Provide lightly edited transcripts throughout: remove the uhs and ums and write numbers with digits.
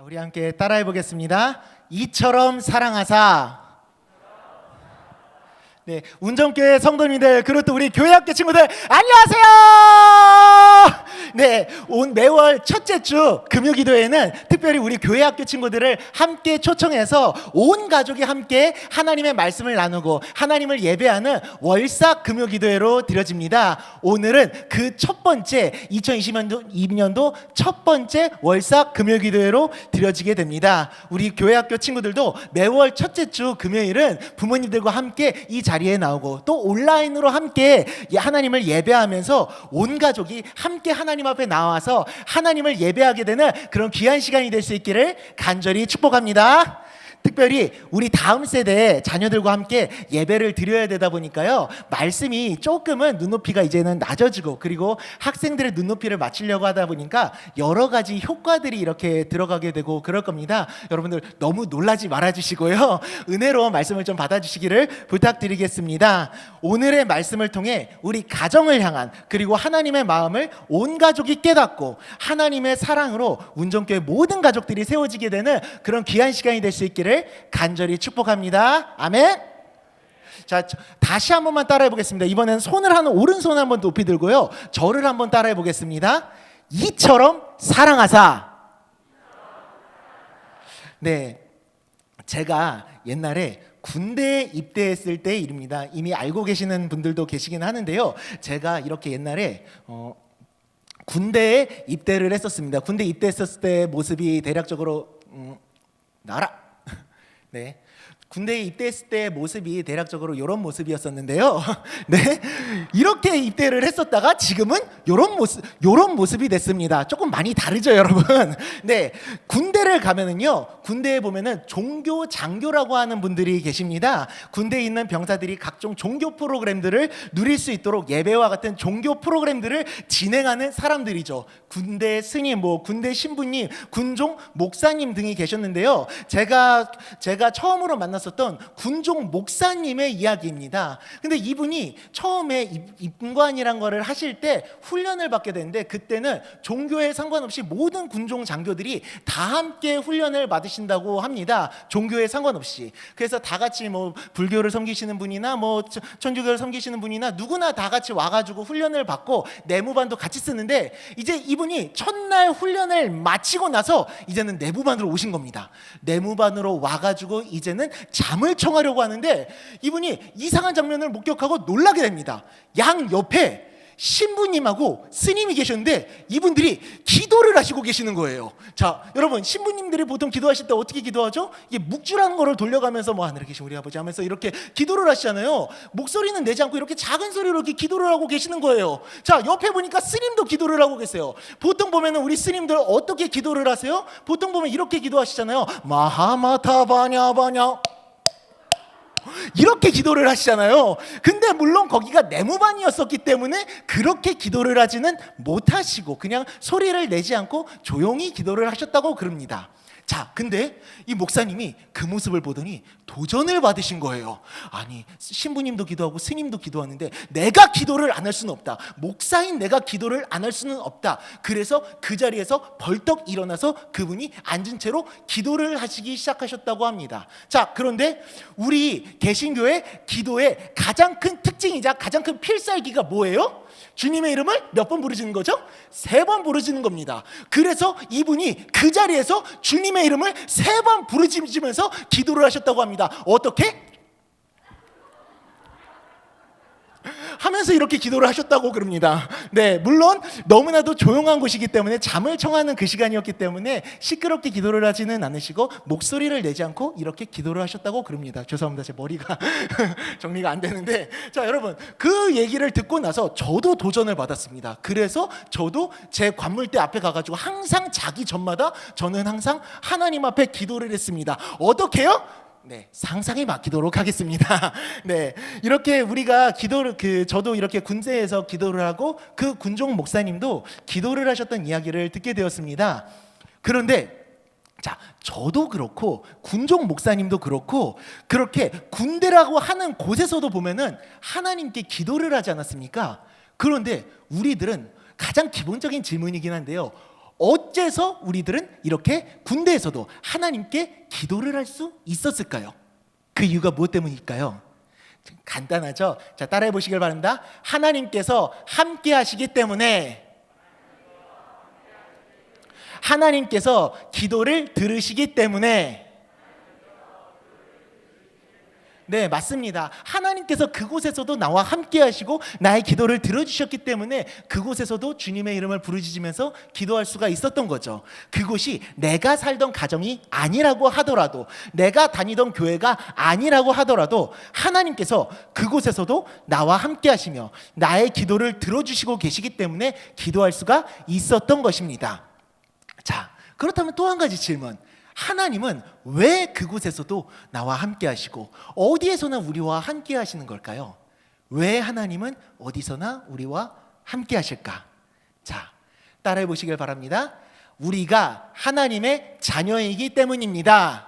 우리 함께 따라해 보겠습니다. 이처럼 사랑하사. 네, 운정교회 성도님들, 그리고 또 우리 교회학교 친구들 안녕하세요. 네, 매월 첫째 주 금요기도에는 특별히 우리 교회학교 친구들을 함께 초청해서 온 가족이 함께 하나님의 말씀을 나누고 하나님을 예배하는 월삭 금요기도회로 드려집니다. 오늘은 그 첫 번째 2022년도 첫 번째 월삭 금요기도회로 드려지게 됩니다. 우리 교회학교 친구들도 매월 첫째 주 금요일은 부모님들과 함께 이 자리에 나오고 또 온라인으로 함께 하나님을 예배하면서 온 가족이 함께 하나님 앞에 나와서 하나님을 예배하게 되는 그런 귀한 시간이 될 수 있기를 간절히 축복합니다. 특별히 우리 다음 세대의 자녀들과 함께 예배를 드려야 되다 보니까요, 말씀이 조금은 눈높이가 이제는 낮아지고, 그리고 학생들의 눈높이를 맞추려고 하다 보니까 여러 가지 효과들이 이렇게 들어가게 되고 그럴 겁니다. 여러분들 너무 놀라지 말아주시고요, 은혜로운 말씀을 좀 받아주시기를 부탁드리겠습니다. 오늘의 말씀을 통해 우리 가정을 향한, 그리고 하나님의 마음을 온 가족이 깨닫고 하나님의 사랑으로 운정교회 모든 가족들이 세워지게 되는 그런 귀한 시간이 될 수 있기를 간절히 축복합니다. 아멘. 자, 다시 한 번만 따라해 보겠습니다. 이번엔 오른손을 한번 높이 들고요, 저를 한번 따라해 보겠습니다. 이처럼 사랑하사. 네, 제가 옛날에 군대에 입대했을 때 일입니다. 이미 알고 계시는 분들도 계시긴 하는데요, 제가 이렇게 옛날에 군대에 입대를 했었습니다. 군대 입대했었을 때 모습이 대략적으로 네, 군대에 입대했을 때 모습이 대략적으로 이런 모습이었었는데요. 네, 이렇게 입대를 했었다가 지금은 이런 모습이 됐습니다. 조금 많이 다르죠, 여러분? 네, 군대를 가면은요, 군대에 보면은 종교 장교라고 하는 분들이 계십니다. 군대에 있는 병사들이 각종 종교 프로그램들을 누릴 수 있도록 예배와 같은 종교 프로그램들을 진행하는 사람들이죠. 군대 스님, 군대 신부님, 군종 목사님 등이 계셨는데요. 제가 처음으로 만났었던 군종 목사님의 이야기입니다. 근데 이분이 처음에 입관이란 거를 하실 때 훈련을 받게 되는데, 그때는 종교에 상관없이 모든 군종 장교들이 다 함께 훈련을 받으신다고 합니다. 종교에 상관없이. 그래서 다 같이 불교를 섬기시는 분이나 천주교를 섬기시는 분이나 누구나 다 같이 와가지고 훈련을 받고 내무반도 같이 쓰는데, 이제 이분이 첫날 훈련을 마치고 나서 이제는 내무반으로 오신 겁니다. 내무반으로 와가지고 이제는 잠을 청하려고 하는데, 이분이 이상한 장면을 목격하고 놀라게 됩니다. 양 옆에 신부님하고 스님이 계셨는데 이분들이 기도를 하시고 계시는 거예요. 자, 여러분, 신부님들이 보통 기도하실 때 어떻게 기도하죠? 이게 묵주라는 거를 돌려가면서 하늘에 계신 우리 아버지 하면서 이렇게 기도를 하시잖아요. 목소리는 내지 않고 이렇게 작은 소리로 이렇게 기도를 하고 계시는 거예요. 자, 옆에 보니까 스님도 기도를 하고 계세요. 보통 보면은 우리 스님들 어떻게 기도를 하세요? 보통 보면 이렇게 기도하시잖아요. 마하마타바냐바냐, 이렇게 기도를 하시잖아요. 근데 물론 거기가 내무반이었었기 때문에 그렇게 기도를 하지는 못하시고 그냥 소리를 내지 않고 조용히 기도를 하셨다고 그럽니다. 자, 근데 이 목사님이 그 모습을 보더니 도전을 받으신 거예요. 아니, 신부님도 기도하고 스님도 기도하는데 내가 기도를 안 할 수는 없다. 목사인 내가 기도를 안 할 수는 없다. 그래서 그 자리에서 벌떡 일어나서 그분이 앉은 채로 기도를 하시기 시작하셨다고 합니다. 자, 그런데 우리 개신교의 기도의 가장 큰 특징이자 가장 큰 필살기가 뭐예요? 주님의 이름을 몇 번 부르시는 거죠? 3번 부르시는 겁니다. 그래서 이분이 그 자리에서 주님의 이름을 3번 부르짖으면서 기도를 하셨다고 합니다. 어떻게? 하면서 이렇게 기도를 하셨다고 그럽니다. 네, 물론 너무나도 조용한 곳이기 때문에 잠을 청하는 그 시간이었기 때문에 시끄럽게 기도를 하지는 않으시고 목소리를 내지 않고 이렇게 기도를 하셨다고 그럽니다. 죄송합니다, 제 머리가 정리가 안 되는데. 자, 여러분, 그 얘기를 듣고 나서 저도 도전을 받았습니다. 그래서 저도 제 관물대 앞에 가가지고 항상 자기 전마다 저는 항상 하나님 앞에 기도를 했습니다. 어떻게요? 네, 상상에 맡기도록 하겠습니다. 네, 이렇게 우리가 저도 이렇게 군대에서 기도를 하고 그 군종 목사님도 기도를 하셨던 이야기를 듣게 되었습니다. 그런데 자, 저도 그렇고 군종 목사님도 그렇고 그렇게 군대라고 하는 곳에서도 보면은 하나님께 기도를 하지 않았습니까? 그런데 우리들은 가장 기본적인 질문이긴 한데요, 어째서 우리들은 이렇게 군대에서도 하나님께 기도를 할 수 있었을까요? 그 이유가 무엇 때문일까요? 간단하죠? 자, 따라해 보시길 바랍니다. 하나님께서 함께 하시기 때문에, 하나님께서 기도를 들으시기 때문에. 네, 맞습니다. 하나님께서 그곳에서도 나와 함께 하시고 나의 기도를 들어주셨기 때문에 그곳에서도 주님의 이름을 부르짖으면서 기도할 수가 있었던 거죠. 그곳이 내가 살던 가정이 아니라고 하더라도, 내가 다니던 교회가 아니라고 하더라도 하나님께서 그곳에서도 나와 함께 하시며 나의 기도를 들어주시고 계시기 때문에 기도할 수가 있었던 것입니다. 자, 그렇다면 또 한 가지 질문. 하나님은 왜 그곳에서도 나와 함께 하시고 어디에서나 우리와 함께 하시는 걸까요? 왜 하나님은 어디서나 우리와 함께 하실까? 자, 따라해 보시길 바랍니다. 우리가 하나님의 자녀이기 때문입니다.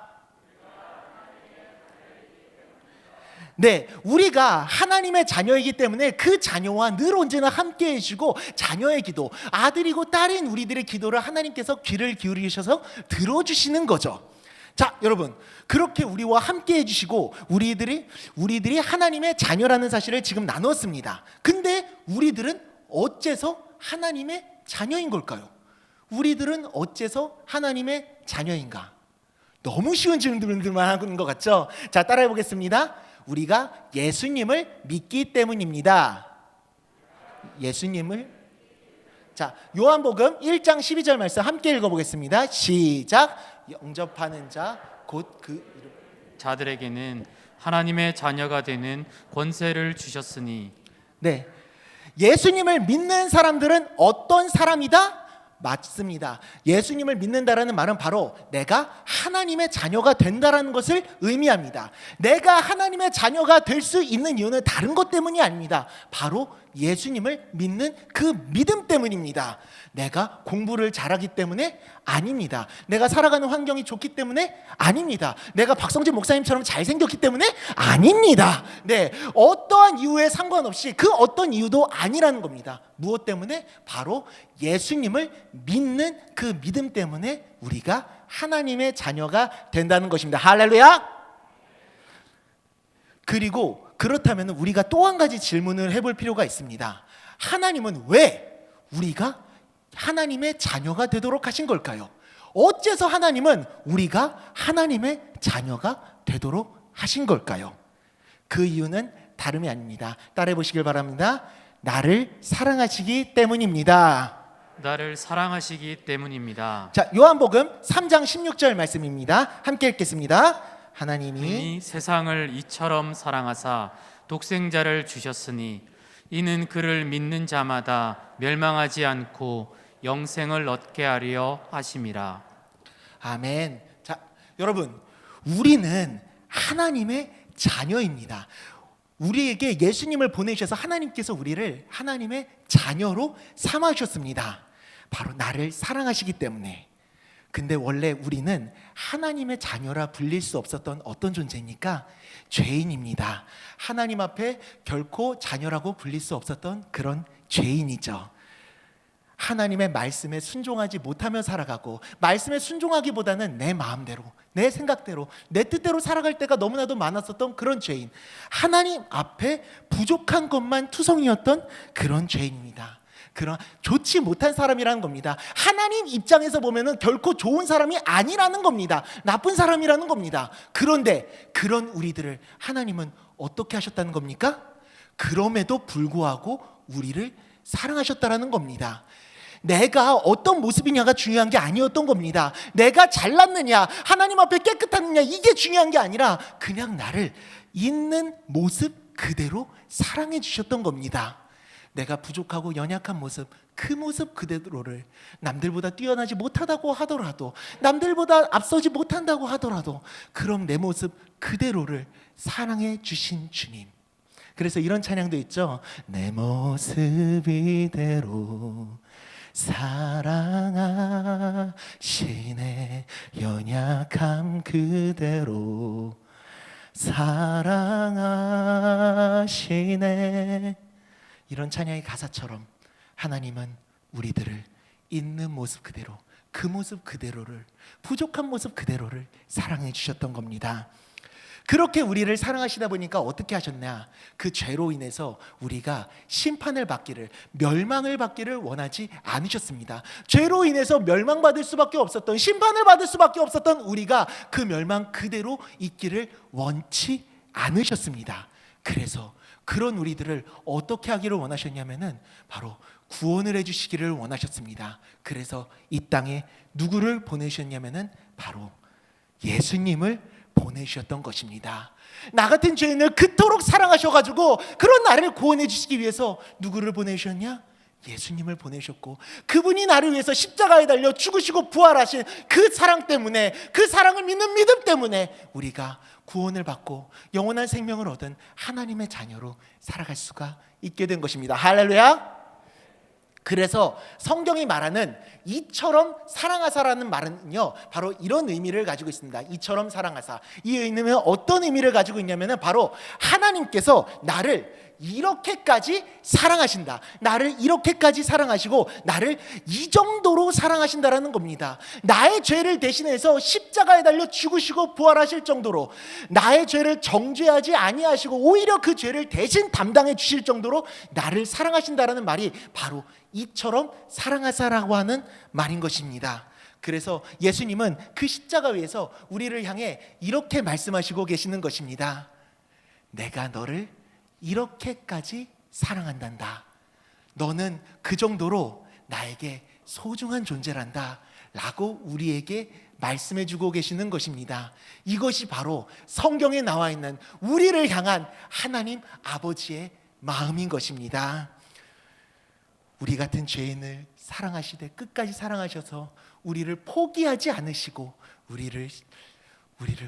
네, 우리가 하나님의 자녀이기 때문에 그 자녀와 늘 언제나 함께 해주고 자녀의 기도, 아들이고 딸인 우리들의 기도를 하나님께서 귀를 기울이셔서 들어주시는 거죠. 자, 여러분, 그렇게 우리와 함께 해주시고 우리들이 하나님의 자녀라는 사실을 지금 나눴습니다. 근데 우리들은 어째서 하나님의 자녀인 걸까요? 우리들은 어째서 하나님의 자녀인가? 너무 쉬운 질문들만 하는 것 같죠? 자, 따라해 보겠습니다. 우리가 예수님을 믿기 때문입니다. 예수님을. 자, 요한복음 1장 12절 말씀 함께 읽어보겠습니다. 시작. 영접하는 자 곧 그 이름 자들에게는 하나님의 자녀가 되는 권세를 주셨으니. 네, 예수님을 믿는 사람들은 어떤 사람이다? 맞습니다. 예수님을 믿는다라는 말은 바로 내가 하나님의 자녀가 된다라는 것을 의미합니다. 내가 하나님의 자녀가 될 수 있는 이유는 다른 것 때문이 아닙니다. 바로 예수님을 믿는 그 믿음 때문입니다. 내가 공부를 잘하기 때문에 아닙니다. 내가 살아가는 환경이 좋기 때문에 아닙니다. 내가 박성진 목사님처럼 잘생겼기 때문에 아닙니다. 네, 어떠한 이유에 상관없이 그 어떤 이유도 아니라는 겁니다. 무엇 때문에? 바로 예수님을 믿는 그 믿음 때문에 우리가 하나님의 자녀가 된다는 것입니다. 할렐루야! 그리고 그렇다면 우리가 또 한 가지 질문을 해볼 필요가 있습니다. 하나님은 왜 우리가 하나님의 자녀가 되도록 하신 걸까요? 어째서 하나님은 우리가 하나님의 자녀가 되도록 하신 걸까요? 그 이유는 다름이 아닙니다. 따라해 보시길 바랍니다. 나를 사랑하시기 때문입니다. 나를 사랑하시기 때문입니다. 자, 요한복음 3장 16절 말씀입니다. 함께 읽겠습니다. 하나님이 세상을 이처럼 사랑하사 독생자를 주셨으니 이는 그를 믿는 자마다 멸망하지 않고 영생을 얻게 하려 하심이라. 아멘. 자, 여러분, 우리는 하나님의 자녀입니다. 우리에게 예수님을 보내주셔서 하나님께서 우리를 하나님의 자녀로 삼아주셨습니다. 바로 나를 사랑하시기 때문에. 근데 원래 우리는 하나님의 자녀라 불릴 수 없었던 어떤 존재입니까? 죄인입니다. 하나님 앞에 결코 자녀라고 불릴 수 없었던 그런 죄인이죠. 하나님의 말씀에 순종하지 못하며 살아가고, 말씀에 순종하기보다는 내 마음대로, 내 생각대로, 내 뜻대로 살아갈 때가 너무나도 많았었던 그런 죄인, 하나님 앞에 부족한 것만 투성이었던 그런 죄인입니다. 그런 좋지 못한 사람이라는 겁니다. 하나님 입장에서 보면은 결코 좋은 사람이 아니라는 겁니다. 나쁜 사람이라는 겁니다. 그런데 그런 우리들을 하나님은 어떻게 하셨다는 겁니까? 그럼에도 불구하고 우리를 사랑하셨다라는 겁니다. 내가 어떤 모습이냐가 중요한 게 아니었던 겁니다. 내가 잘났느냐, 하나님 앞에 깨끗하느냐, 이게 중요한 게 아니라 그냥 나를 있는 모습 그대로 사랑해 주셨던 겁니다. 내가 부족하고 연약한 모습, 그 모습 그대로를 남들보다 뛰어나지 못하다고 하더라도, 남들보다 앞서지 못한다고 하더라도 그럼 내 모습 그대로를 사랑해 주신 주님. 그래서 이런 찬양도 있죠. 내 모습 이대로 사랑하시네, 연약함 그대로 사랑하시네. 이런 찬양의 가사처럼 하나님은 우리들을 있는 모습 그대로, 그 모습 그대로를, 부족한 모습 그대로를 사랑해 주셨던 겁니다. 그렇게 우리를 사랑하시다 보니까 어떻게 하셨냐? 그 죄로 인해서 우리가 심판을 받기를, 멸망을 받기를 원하지 않으셨습니다. 죄로 인해서 멸망받을 수밖에 없었던, 심판을 받을 수밖에 없었던 우리가 그 멸망 그대로 있기를 원치 않으셨습니다. 그래서 그런 우리들을 어떻게 하기를 원하셨냐면은 바로 구원을 해주시기를 원하셨습니다. 그래서 이 땅에 누구를 보내셨냐면은 바로 예수님을 보내주셨던 것입니다. 나 같은 죄인을 그토록 사랑하셔가지고 그런 나를 구원해 주시기 위해서 누구를 보내주셨냐? 예수님을 보내셨고, 그분이 나를 위해서 십자가에 달려 죽으시고 부활하신 그 사랑 때문에, 그 사랑을 믿는 믿음 때문에 우리가 구원을 받고 영원한 생명을 얻은 하나님의 자녀로 살아갈 수가 있게 된 것입니다. 할렐루야. 그래서 성경이 말하는 이처럼 사랑하사라는 말은요, 바로 이런 의미를 가지고 있습니다. 이처럼 사랑하사. 이 의미는 어떤 의미를 가지고 있냐면 바로 하나님께서 나를 이렇게까지 사랑하신다, 나를 이렇게까지 사랑하시고 나를 이 정도로 사랑하신다라는 겁니다. 나의 죄를 대신해서 십자가에 달려 죽으시고 부활하실 정도로, 나의 죄를 정죄하지 아니하시고 오히려 그 죄를 대신 담당해 주실 정도로 나를 사랑하신다라는 말이 바로 이처럼 사랑하사라고 하는 말인 것입니다. 그래서 예수님은 그 십자가 위에서 우리를 향해 이렇게 말씀하시고 계시는 것입니다. 내가 너를 이렇게까지 사랑한단다. 너는 그 정도로 나에게 소중한 존재란다 라고 우리에게 말씀해 주고 계시는 것입니다. 이것이 바로 성경에 나와 있는 우리를 향한 하나님 아버지의 마음인 것입니다. 우리 같은 죄인을 사랑하시되 끝까지 사랑하셔서 우리를 포기하지 않으시고 우리를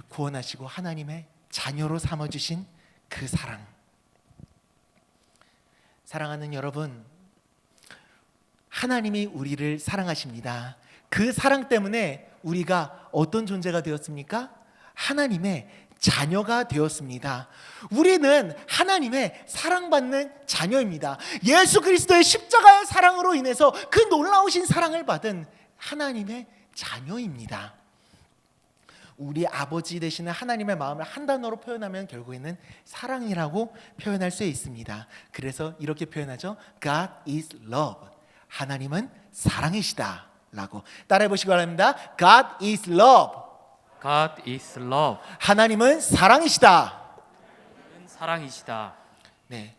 구원하시고 하나님의 자녀로 삼아주신 그 사랑. 사랑하는 여러분, 하나님이 우리를 사랑하십니다. 그 사랑 때문에 우리가 어떤 존재가 되었습니까? 하나님의 자녀가 되었습니다. 우리는 하나님의 사랑받는 자녀입니다. 예수 그리스도의 십자가의 사랑으로 인해서 그 놀라우신 사랑을 받은 하나님의 자녀입니다. 우리 아버지 되시는 하나님의 마음을 한 단어로 표현하면 결국에는 사랑이라고 표현할 수 있습니다. 그래서 이렇게 표현하죠. God is love. 하나님은 사랑이시다 라고 따라해 보시기 바랍니다. God is love. God is love. 하나님은 사랑이시다. 사랑이시다. 네,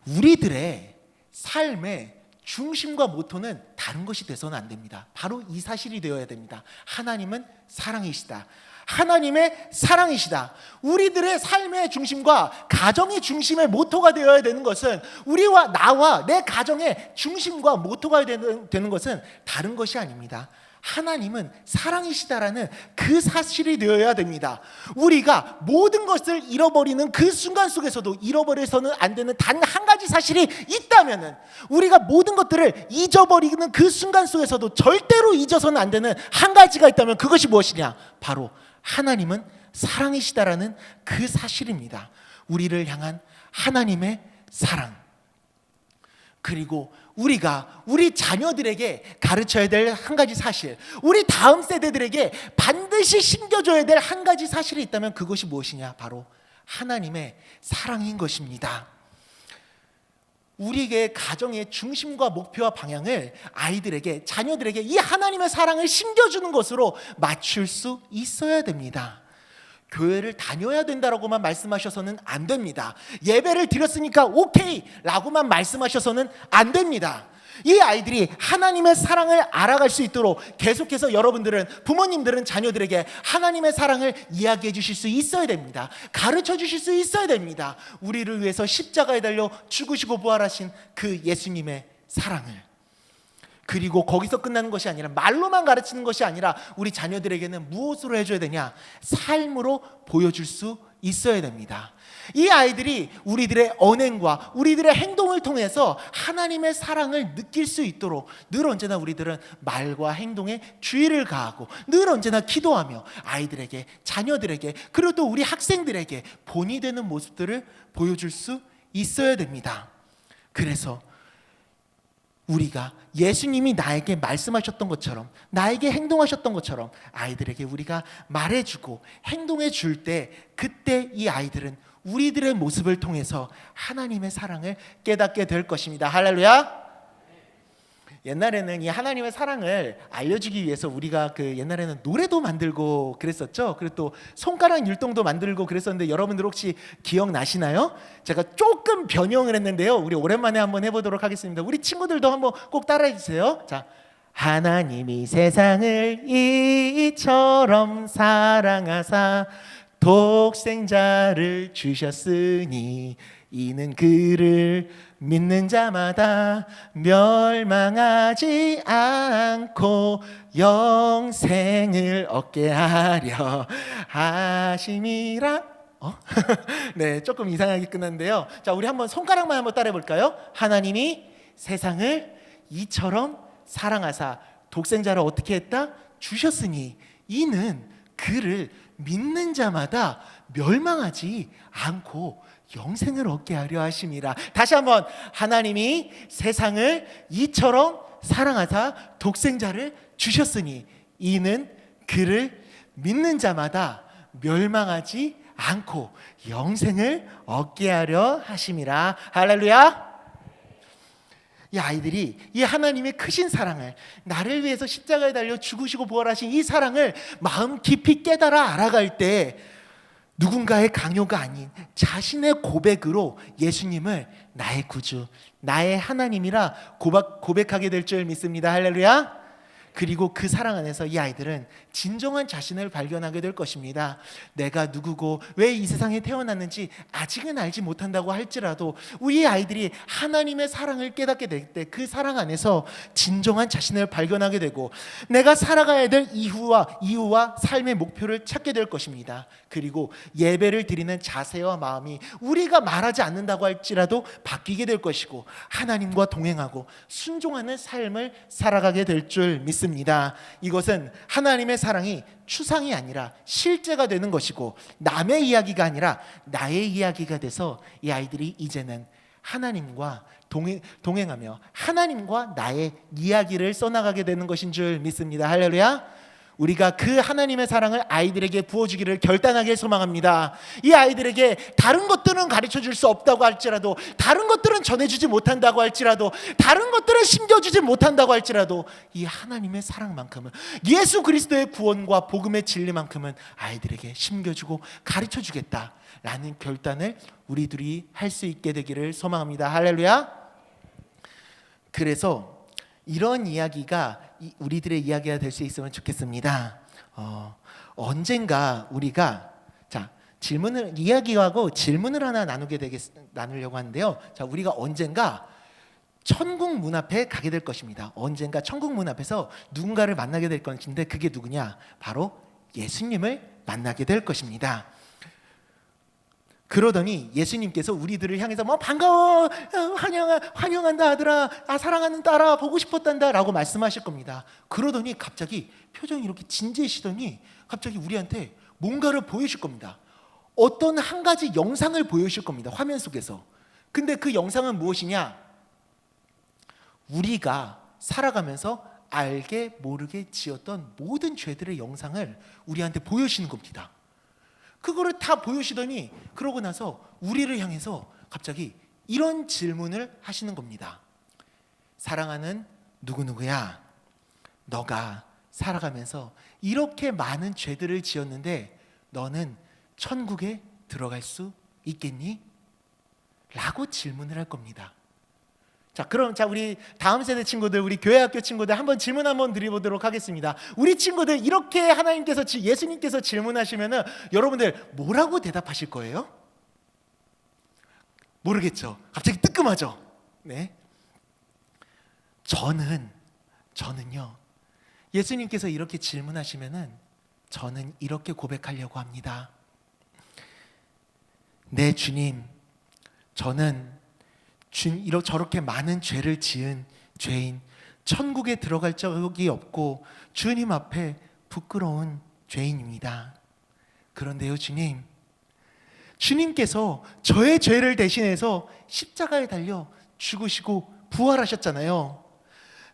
우리들의 삶의 중심과 모토는 다른 것이 돼서는 안 됩니다. 바로 이 사실이 되어야 됩니다. 하나님은 사랑이시다. 하나님의 사랑이시다. 우리들의 삶의 중심과 가정의 중심의 모토가 되어야 되는 것은, 우리와 나와 내 가정의 중심과 모토가 되는 것은 다른 것이 아닙니다. 하나님은 사랑이시다라는 그 사실이 되어야 됩니다. 우리가 모든 것을 잃어버리는 그 순간 속에서도 잃어버려서는 안 되는 단 한 가지 사실이 있다면은, 우리가 모든 것들을 잊어버리는 그 순간 속에서도 절대로 잊어서는 안 되는 한 가지가 있다면 그것이 무엇이냐? 바로 하나님은 사랑이시다라는 그 사실입니다. 우리를 향한 하나님의 사랑. 그리고 우리가 우리 자녀들에게 가르쳐야 될 한 가지 사실, 우리 다음 세대들에게 반드시 심겨줘야 될 한 가지 사실이 있다면 그것이 무엇이냐? 바로 하나님의 사랑인 것입니다. 우리의 가정의 중심과 목표와 방향을 아이들에게, 자녀들에게 이 하나님의 사랑을 심겨주는 것으로 맞출 수 있어야 됩니다. 교회를 다녀야 된다라고만 말씀하셔서는 안 됩니다. 예배를 드렸으니까 오케이 라고만 말씀하셔서는 안 됩니다. 이 아이들이 하나님의 사랑을 알아갈 수 있도록 계속해서 여러분들은, 부모님들은 자녀들에게 하나님의 사랑을 이야기해 주실 수 있어야 됩니다. 가르쳐 주실 수 있어야 됩니다. 우리를 위해서 십자가에 달려 죽으시고 부활하신 그 예수님의 사랑을. 그리고 거기서 끝나는 것이 아니라, 말로만 가르치는 것이 아니라 우리 자녀들에게는 무엇으로 해줘야 되냐? 삶으로 보여줄 수 있어야 됩니다. 이 아이들이 우리들의 언행과 우리들의 행동을 통해서 하나님의 사랑을 느낄 수 있도록 늘 언제나 우리들은 말과 행동에 주의를 가하고 늘 언제나 기도하며 아이들에게, 자녀들에게, 그리고 또 우리 학생들에게 본이 되는 모습들을 보여줄 수 있어야 됩니다. 그래서 우리가 예수님이 나에게 말씀하셨던 것처럼, 나에게 행동하셨던 것처럼 아이들에게 우리가 말해주고 행동해 줄 때, 그때 이 아이들은 우리들의 모습을 통해서 하나님의 사랑을 깨닫게 될 것입니다. 할렐루야. 옛날에는 이 하나님의 사랑을 알려주기 위해서 우리가 옛날에는 노래도 만들고 그랬었죠. 그리고 또 손가락 율동도 만들고 그랬었는데, 여러분들 혹시 기억나시나요? 제가 조금 변형을 했는데요. 우리 오랜만에 한번 해보도록 하겠습니다. 우리 친구들도 한번 꼭 따라해 주세요. 자, 하나님이 세상을 이처럼 사랑하사 독생자를 주셨으니 이는 그를 믿는 자마다 멸망하지 않고 영생을 얻게 하려 하심이라. 네, 조금 이상하게 끝났는데요. 자, 우리 한번 손가락만 한번 따라해 볼까요? 하나님이 세상을 이처럼 사랑하사 독생자를 어떻게 했다? 주셨으니 이는 그를 믿는 자마다 멸망하지 않고 영생을 얻게 하려 하심이라. 다시 한번, 하나님이 세상을 이처럼 사랑하사 독생자를 주셨으니 이는 그를 믿는 자마다 멸망하지 않고 영생을 얻게 하려 하심이라. 할렐루야. 이 아이들이 이 하나님의 크신 사랑을, 나를 위해서 십자가에 달려 죽으시고 부활하신 이 사랑을 마음 깊이 깨달아 알아갈 때 누군가의 강요가 아닌 자신의 고백으로 예수님을 나의 구주, 나의 하나님이라 고백하게 될 줄 믿습니다. 할렐루야. 그리고 그 사랑 안에서 이 아이들은 진정한 자신을 발견하게 될 것입니다. 내가 누구고 왜 이 세상에 태어났는지 아직은 알지 못한다고 할지라도 우리 아이들이 하나님의 사랑을 깨닫게 될 때 그 사랑 안에서 진정한 자신을 발견하게 되고 내가 살아가야 될 이유와 삶의 목표를 찾게 될 것입니다. 그리고 예배를 드리는 자세와 마음이 우리가 말하지 않는다고 할지라도 바뀌게 될 것이고 하나님과 동행하고 순종하는 삶을 살아가게 될 줄 믿습니다. 이것은 하나님의 사랑이 추상이 아니라 실제가 되는 것이고 남의 이야기가 아니라 나의 이야기가 돼서 이 아이들이 이제는 하나님과 동행하며 하나님과 나의 이야기를 써나가게 되는 것인 줄 믿습니다. 할렐루야. 우리가 그 하나님의 사랑을 아이들에게 부어주기를 결단하게 소망합니다. 이 아이들에게 다른 것들은 가르쳐 줄 수 없다고 할지라도, 다른 것들은 전해주지 못한다고 할지라도, 다른 것들은 심겨주지 못한다고 할지라도 이 하나님의 사랑만큼은, 예수 그리스도의 구원과 복음의 진리만큼은 아이들에게 심겨주고 가르쳐 주겠다라는 결단을 우리들이 할 수 있게 되기를 소망합니다. 할렐루야. 그래서 이런 이야기가 우리들의 이야기가 될 수 있으면 좋겠습니다. 언젠가 우리가 이야기하고 질문을 하나 나누려고 하는데요. 자, 우리가 언젠가 천국 문 앞에 가게 될 것입니다. 언젠가 천국 문 앞에서 누군가를 만나게 될 것인데 그게 누구냐? 바로 예수님을 만나게 될 것입니다. 그러더니 예수님께서 우리들을 향해서 반가워, 환영한다 아들아, 사랑하는 딸아, 보고 싶었단다 라고 말씀하실 겁니다. 그러더니 갑자기 표정이 이렇게 진지해지더니 갑자기 우리한테 뭔가를 보여줄 겁니다. 어떤 한 가지 영상을 보여줄 겁니다. 화면 속에서. 근데 그 영상은 무엇이냐? 우리가 살아가면서 알게 모르게 지었던 모든 죄들의 영상을 우리한테 보여주시는 겁니다. 그거를 다 보여주시더니 그러고 나서 우리를 향해서 갑자기 이런 질문을 하시는 겁니다. 사랑하는 누구누구야, 너가 살아가면서 이렇게 많은 죄들을 지었는데 너는 천국에 들어갈 수 있겠니? 라고 질문을 할 겁니다. 자, 그럼 우리 다음 세대 친구들, 우리 교회 학교 친구들 질문 한번 드려보도록 하겠습니다. 우리 친구들 이렇게 예수님께서 질문하시면은 여러분들 뭐라고 대답하실 거예요? 모르겠죠. 갑자기 뜨끔하죠. 네. 저는요. 예수님께서 이렇게 질문하시면은 저는 이렇게 고백하려고 합니다. 네, 주님. 저는 저렇게 많은 죄를 지은 죄인, 천국에 들어갈 적이 없고 주님 앞에 부끄러운 죄인입니다. 그런데요, 주님께서 저의 죄를 대신해서 십자가에 달려 죽으시고 부활하셨잖아요.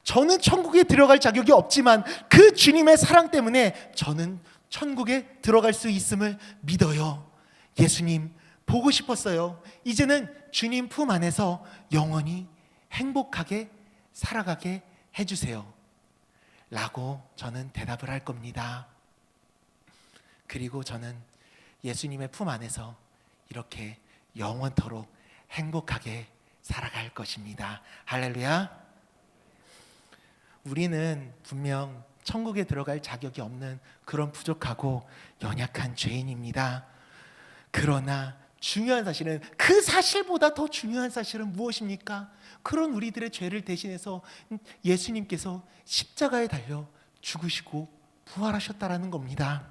저는 천국에 들어갈 자격이 없지만 그 주님의 사랑 때문에 저는 천국에 들어갈 수 있음을 믿어요. 예수님 보고 싶었어요. 이제는 주님 품 안에서 영원히 행복하게 살아가게 해주세요 라고 저는 대답을 할 겁니다. 그리고 저는 예수님의 품 안에서 이렇게 영원토록 행복하게 살아갈 것입니다. 할렐루야. 우리는 분명 천국에 들어갈 자격이 없는 그런 부족하고 연약한 죄인입니다. 그러나 중요한 사실은, 그 사실보다 더 중요한 사실은 무엇입니까? 그런 우리들의 죄를 대신해서 예수님께서 십자가에 달려 죽으시고 부활하셨다라는 겁니다.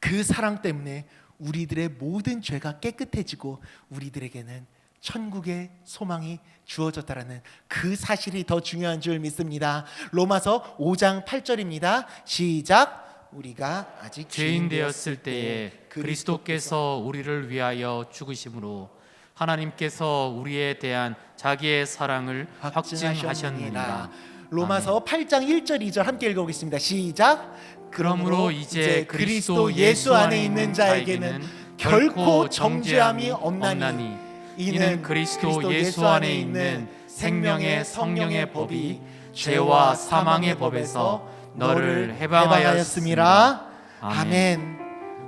그 사랑 때문에 우리들의 모든 죄가 깨끗해지고 우리들에게는 천국의 소망이 주어졌다라는 그 사실이 더 중요한 줄 믿습니다. 로마서 5장 8절입니다. 시작. 우리가 아직 죄인 되었을 때에 그리스도께서 우리를 위하여 죽으심으로 하나님께서 우리에 대한 자기의 사랑을 확증하셨느니라. 로마서 8장 1절 2절 함께 읽어보겠습니다. 시작. 그러므로 이제 그리스도 예수 안에 있는 자에게는 결코 정죄함이 없나니 이는 그리스도 예수 안에 있는 생명의 성령의 법이 죄와 사망의 법에서 너를 해방하였습니다. 아멘.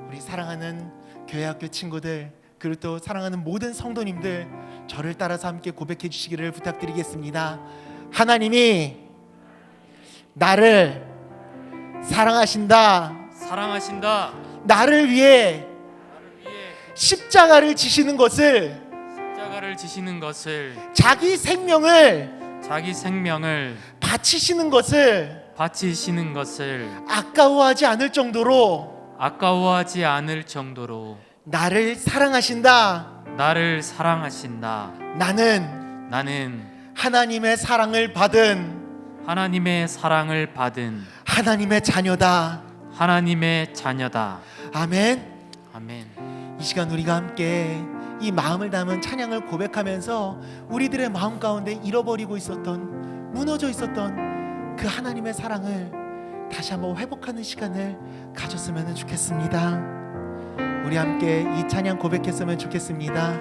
우리 사랑하는 교회학교 친구들, 그리고 또 사랑하는 모든 성도님들, 저를 따라서 함께 고백해 주시기를 부탁드리겠습니다. 하나님이 나를 사랑하신다. 사랑하신다. 나를 위해 십자가를 지시는 것을, 십자가를 지시는 것을, 자기 생명을 바치시는 것을 바치시는 것을 아까워하지 않을 정도로 나를 사랑하신다. 나는 하나님의 사랑을 받은 하나님의 자녀다. 아멘. 이 시간 우리가 함께 이 마음을 담은 찬양을 고백하면서 우리들의 마음 가운데 잃어버리고 있었던, 무너져 있었던 그 하나님의 사랑을 다시 한번 회복하는 시간을 가졌으면 좋겠습니다. 우리 함께 이 찬양 고백했으면 좋겠습니다.